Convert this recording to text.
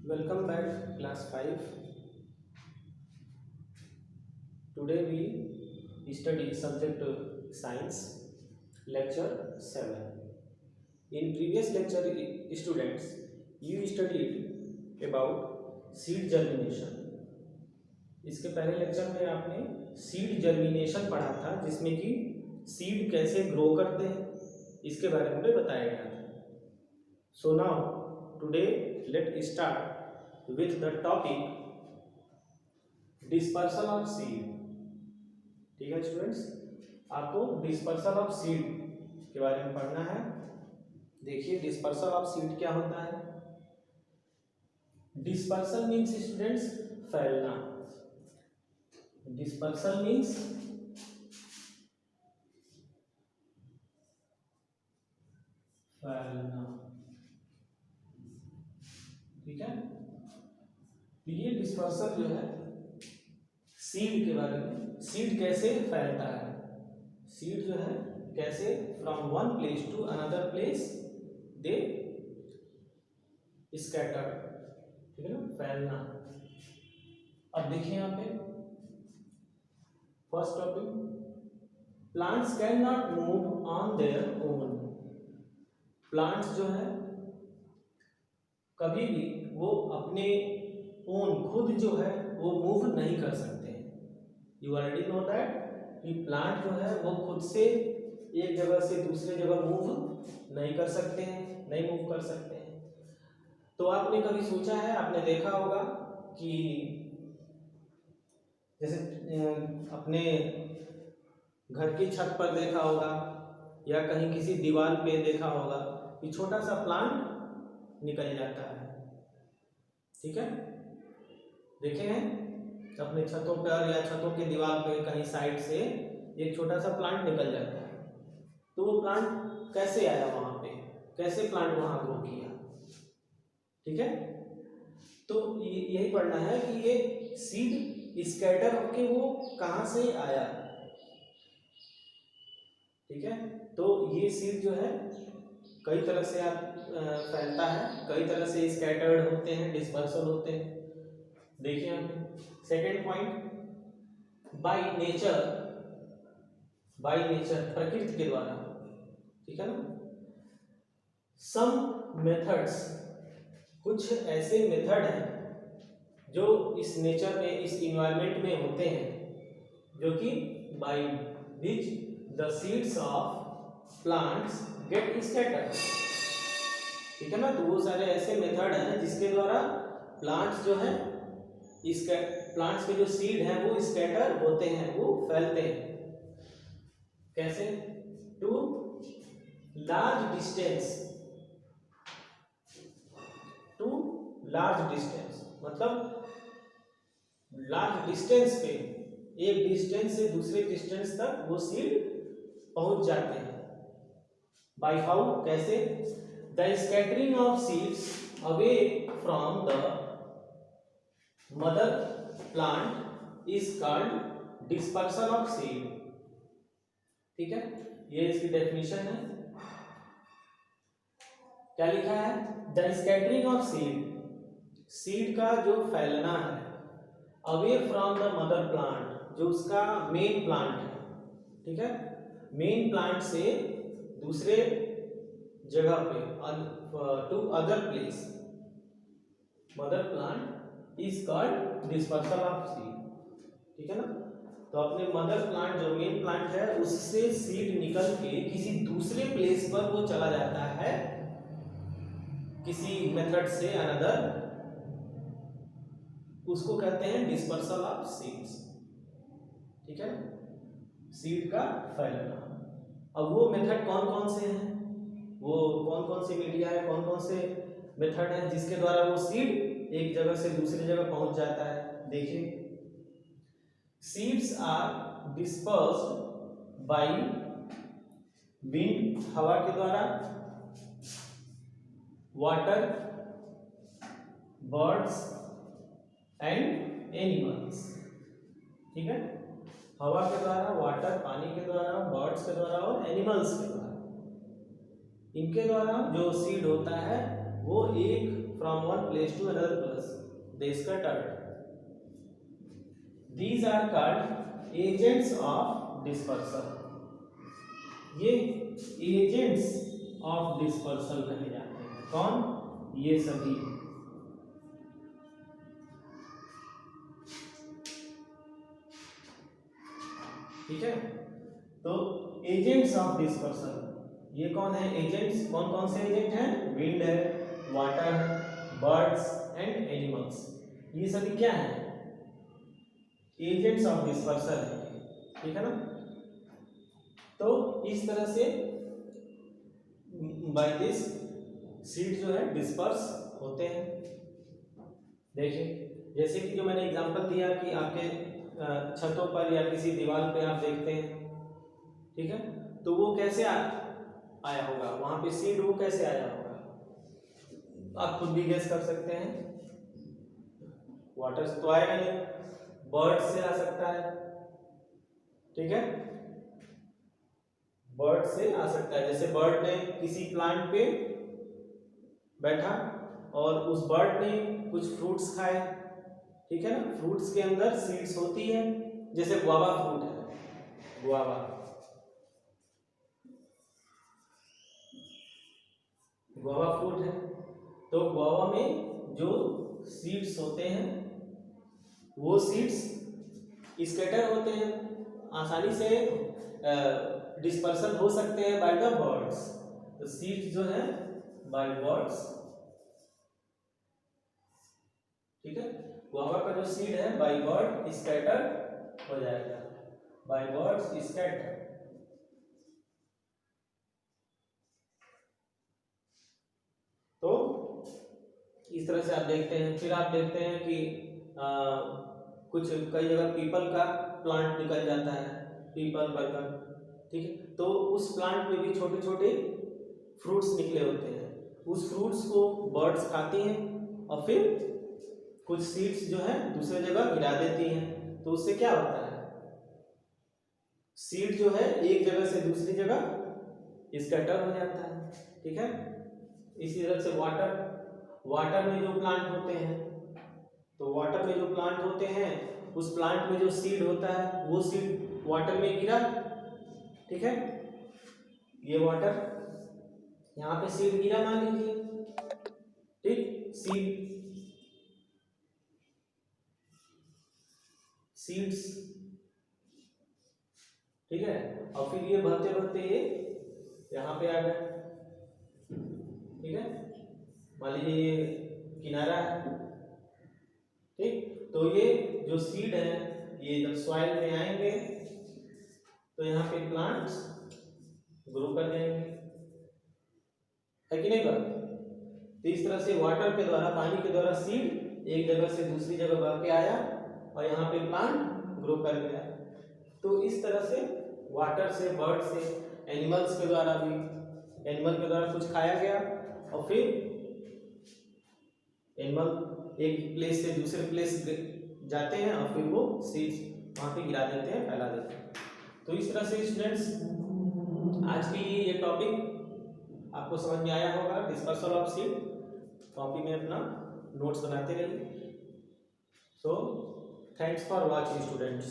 Welcome back, class 5. Today we study subject science, lecture 7. In previous lecture, students, you studied about seed germination. इसके पहले lecture में आपने seed germination पढ़ा था, जिसमें कि सीड कैसे ग्रो करते हैं इसके बारे में बताया गया था. So now today let start with the topic dispersal of seed. ठीक है स्टूडेंट्स, आपको डिस्पर्सल ऑफ सीड के बारे में पढ़ना है. देखिए डिस्पर्सल ऑफ सीड क्या होता है. डिस्पर्सल मीन्स स्टूडेंट्स फैलना. डिस्पर्सल मीन्स फैलना. ठीक है, ये डिस्पर्सल जो है सीड के बारे में, सीड कैसे फैलता है, सीड जो है कैसे from one place to another place they scatter. ठीक है ना, फैलना. अब देखिए यहाँ पे first topic, plants can not move on their own. Plants जो है कभी भी वो अपने ओन खुद जो है वो मूव नहीं कर सकते. यू ऑलरेडी नो दैट कि प्लांट जो है वो खुद से एक जगह से दूसरे जगह मूव नहीं कर सकते हैं, नहीं मूव कर सकते हैं. तो आपने कभी सोचा है, आपने देखा होगा कि जैसे अपने घर की छत पर देखा होगा या कहीं किसी दीवार पे देखा होगा कि छोटा सा प्लांट निकल जाता है. ठीक है, देखे हैं अपने छतों पर या छतों के दीवार पे कहीं साइड से एक छोटा सा प्लांट निकल जाता है. तो वो प्लांट कैसे आया वहां पे, कैसे प्लांट वहां ग्रो किया. ठीक है, तो यही पढ़ना है कि ये सीड स्कैटर होके वो कहां से आया. ठीक है, तो ये सीड जो है कई तरह से आप फैलता है, कई तरह से स्कैटर्ड होते हैं, डिस्पर्सल होते हैं. देखिए यहाँ पे second point, by nature, by nature प्रकृति के द्वारा. ठीक है ना, सम मेथड्स, कुछ ऐसे मेथड हैं जो इस नेचर में, इस इन्वायरमेंट में होते हैं, जो कि by which the seeds of plants get scattered. ठीक है ना, तो वो सारे ऐसे मेथड हैं जिसके द्वारा प्लांट्स जो है, इसका प्लांट्स के जो सीड हैं वो स्कैटर होते हैं, वो फैलते हैं. कैसे? To large distance, to large distance मतलब लार्ज डिस्टेंस पे, एक डिस्टेंस से दूसरे डिस्टेंस तक वो सीड पहुंच जाते हैं. बाय हाउ, कैसे? The scattering of seeds away from the mother plant is called dispersal of seed. ठीक है, ये इसकी डेफिनेशन है. क्या लिखा है? The scattering of seed, seed का जो फैलना है, away from the mother plant, जो उसका मेन प्लांट है. ठीक है, मेन प्लांट से दूसरे जगह पे, to other place, mother plant is called dispersal of seed. ठीक है ना, तो अपने मदर प्लांट जो मेन प्लांट है उससे सीड निकल के किसी दूसरे प्लेस पर वो चला जाता है किसी मेथड से अनदर, उसको कहते हैं डिस्पर्सल ऑफ सीड्स. ठीक है, सीड का फैलना. अब वो मेथड कौन कौन से हैं, वो कौन कौन से मीडिया है, कौन कौन से मेथड है जिसके द्वारा वो सीड एक जगह से दूसरी जगह पहुंच जाता है. देखिए, seeds are dispersed by wind, हवा के द्वारा, वाटर, बर्ड्स एंड एनिमल्स. ठीक है, हवा के द्वारा, वाटर पानी के द्वारा, बर्ड्स के द्वारा और एनिमल्स के द्वारा. इनके द्वारा जो सीड होता है वो एक from one place to another place they scattered. These are called agents of dispersal। ये agents of dispersal कहे जाते हैं। कौन? ये सभी। ठीक है, तो agents of dispersal ये कौन है? एजेंट्स कौन कौन से एजेंट हैं? विंड है, वाटर, बर्ड्स एंड एनिमल्स, ये सभी क्या है? एजेंट्स ऑफ डिस्पर्सल है। ठीक है ना? तो इस तरह से बाय दिस सीड जो है डिस्पर्स होते हैं। देखिए, जैसे कि जो मैंने एग्जांपल दिया कि आपके छतों पर या किसी दीवार पे आप देखते हैं, ठीक है, तो वो कैसे आया होगा वहां पे सीड, वो कैसे आया होगा? आप खुद भी गेस कर सकते हैं। वाटर से तो आएगा नहीं, बर्ड से आ सकता है। ठीक है, बर्ड से आ सकता है। जैसे बर्ड ने किसी प्लांट पे बैठा और उस बर्ड ने कुछ फ्रूट्स खाए, ठीक है ना, फ्रूट्स के अंदर सीड्स होती है। जैसे गुआवा फ्रूट है, गुआवा, गुआवा फ्रूट है, तो गुआवा में जो सीड्स होते हैं वो सीड्स स्कैटर होते हैं, आसानी से डिस्पर्सल हो सकते हैं बाय द बर्ड्स। तो सीड्स जो है बाय बर्ड्स, ठीक है, गुआवा का जो सीड है बाय बर्ड स्कैटर हो जाएगा, बाय बर्ड्स स्कैटर। तो इस तरह से आप देखते हैं। फिर आप देखते हैं कि कुछ कई जगह पीपल का प्लांट निकल जाता है, पीपल, बरगद, ठीक है, तो उस प्लांट में भी छोटे छोटे फ्रूट्स निकले होते हैं। उस फ्रूट्स को बर्ड्स खाती हैं और फिर कुछ सीड्स जो है दूसरे जगह गिरा देती हैं। तो उससे क्या होता है? सीड जो है एक जगह से दूसरी जगह स्कैटर हो जाता है। ठीक है, इसी तरह से वाटर में जो प्लांट होते हैं, तो वाटर में जो प्लांट होते हैं उस प्लांट में जो सीड होता है वो सीड वाटर में गिरा, ठीक है, ये वाटर, यहाँ पे सीड गिरा मान लीजिए, ठीक, सीड्स, ठीक है, और फिर ये बढ़ते बढ़ते ये यहाँ पे आ गए। ठीक है, मान लीजिए ये किनारा है, ठीक, तो ये जो सीड है ये जब सॉइल में आएंगे तो यहाँ पे प्लांट्स ग्रो कर जाएंगे, है कि नहीं बात? तो इस तरह से वाटर के द्वारा, पानी के द्वारा सीड एक जगह से दूसरी जगह बह के आया और यहाँ पे प्लांट ग्रो कर गया। तो इस तरह से वाटर से, बर्ड से, एनिमल्स के द्वारा भी, एनिमल के द्वारा कुछ खाया गया और फिर एनिमल एक प्लेस से दूसरे प्लेस जाते हैं और फिर वो सीड्स वहाँ पे गिरा देते हैं, फैला देते हैं। तो इस तरह से स्टूडेंट्स आज की ये टॉपिक आपको समझ में आया होगा, डिस्पर्सल ऑफ सीड। कॉपी में अपना नोट्स बनाते रहिए। So thanks for watching students.